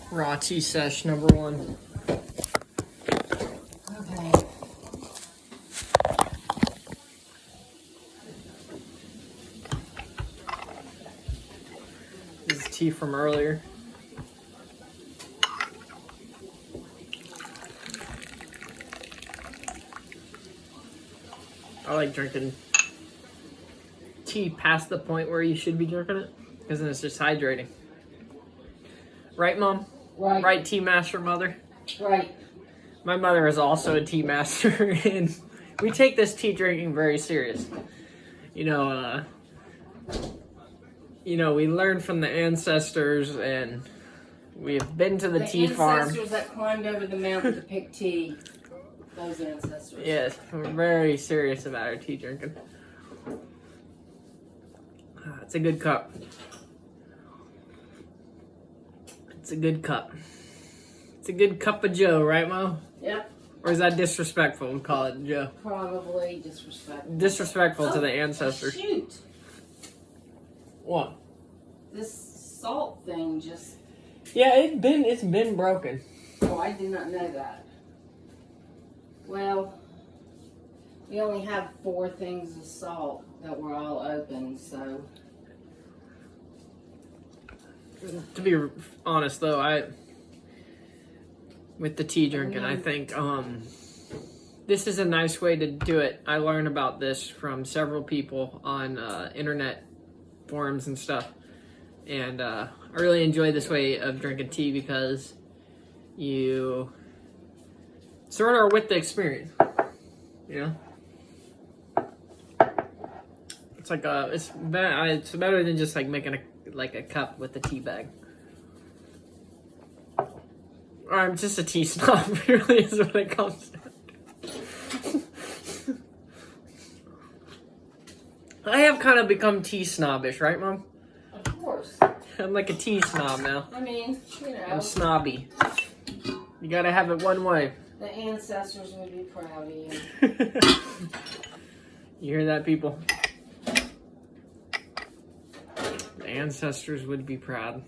Raw tea sesh number 1. Okay. This is tea from earlier. I like drinking tea past the point where you should be drinking it, because then it's just hydrating. Right, Mom? Right. Right, tea master mother? Right. My mother is also a tea master, and we take this tea drinking very serious. You know, we learned from the ancestors, and we've been to the tea farm. The ancestors that climbed over the mountain to pick tea. Those ancestors. Yes, we're very serious about our tea drinking. It's a good cup. It's a good cup. It's a good cup of Joe, right, Mo? Yep. Or is that disrespectful to call it Joe? Probably disrespectful. Disrespectful to the ancestors. Shoot. What? This salt thing just... Yeah, it's been broken. Oh, I did not know that. Well, we only have 4 things of salt that were all open, so... To be honest, though, with the tea drinking, I think this is a nice way to do it. I learned about this from several people on internet forums and stuff, and I really enjoy this way of drinking tea because you sort of are with the experience, you know. It's like it's better than just like making a cup with a tea bag. I'm just a tea snob, really is what it comes to. I have kind of become tea snobbish, right, Mom? Of course. I'm like a tea snob now. I mean, I'm snobby. You gotta have it one way. The ancestors would be proud of you. You hear that, people? The ancestors would be proud.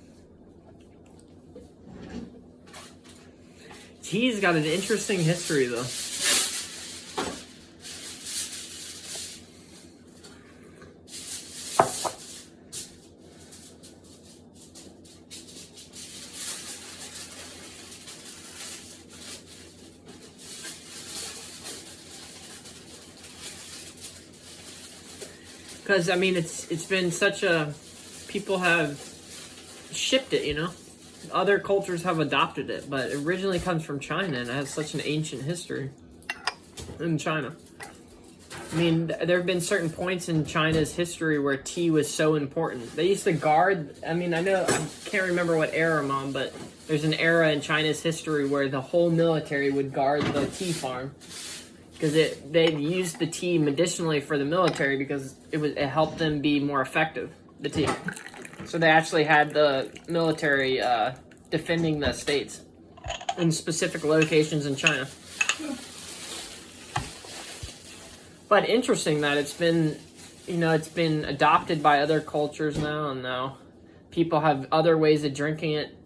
Tea's got an interesting history, though. Because, I mean, it's been such a... People have shipped it, you know? Other cultures have adopted it, but it originally comes from China and it has such an ancient history in China. I mean, there have been certain points in China's history where tea was so important. They used to guard... I mean, I can't remember what era, Mom, but there's an era in China's history where the whole military would guard the tea farm. Because they used the tea medicinally for the military because it helped them be more effective, the tea. So they actually had the military defending the states in specific locations in China. But interesting that it's been adopted by other cultures now, and now people have other ways of drinking it.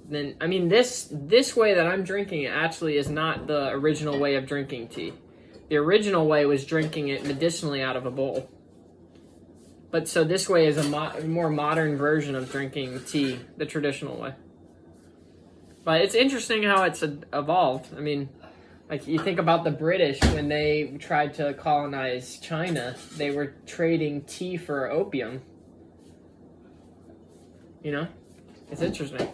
I mean, this way that I'm drinking it actually is not the original way of drinking tea. The original way was drinking it medicinally out of a bowl. But so this way is a more modern version of drinking tea, the traditional way. But it's interesting how it's evolved. I mean, like you think about the British when they tried to colonize China, they were trading tea for opium. You know? It's interesting.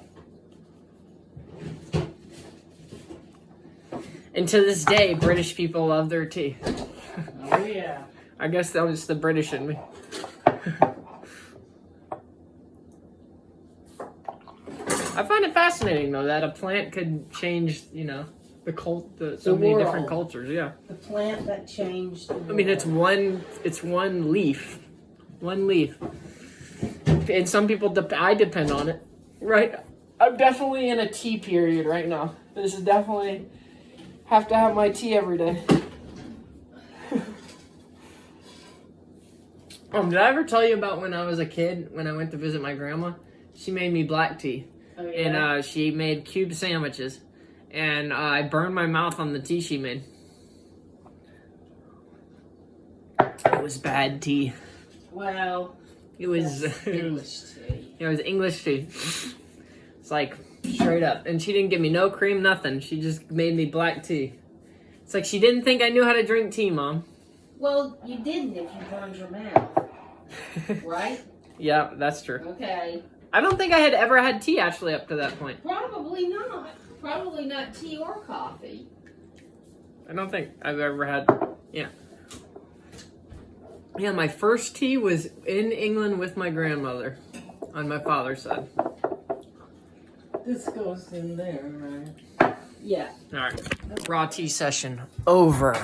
And to this day, British people love their tea. Oh, yeah. I guess that was the British in me. I find it fascinating, though, that a plant could change, so many world. different cultures. Yeah. The plant that changed the world. I mean, it's one leaf, and some people I depend on it. Right. I'm definitely in a tea period right now. This is definitely have to have my tea every day. Did I ever tell you about when I was a kid, when I went to visit my grandma? She made me black tea. Oh, and yeah? she made cube sandwiches, and I burned my mouth on the tea she made. It was bad tea. Well, It was that's English tea. it was English tea. It's like straight up, and she didn't give me no cream, nothing. She just made me black tea. It's like she didn't think I knew how to drink tea, Mom. Well, you didn't if you burned your mouth, right? Yeah, that's true. Okay. I don't think I had ever had tea actually up to that point. Probably not. Probably not tea or coffee. I don't think I've ever had. Yeah. Yeah, my first tea was in England with my grandmother on my father's side. This goes in there, right? Yeah. All right. Raw tea session over.